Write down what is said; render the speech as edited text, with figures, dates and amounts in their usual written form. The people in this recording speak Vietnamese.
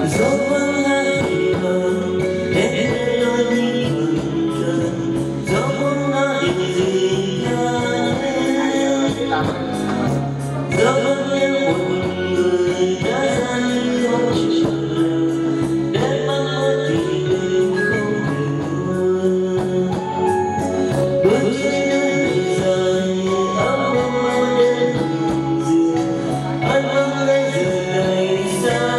gió vang hát về bờ em nói đi gần gió muốn nói điều gì gió vang em một người đã ra đi không chờ để mong một kỷ niệm không được đôi chân nơi dài ấm mơ đến giường anh vẫn lấy giường này xa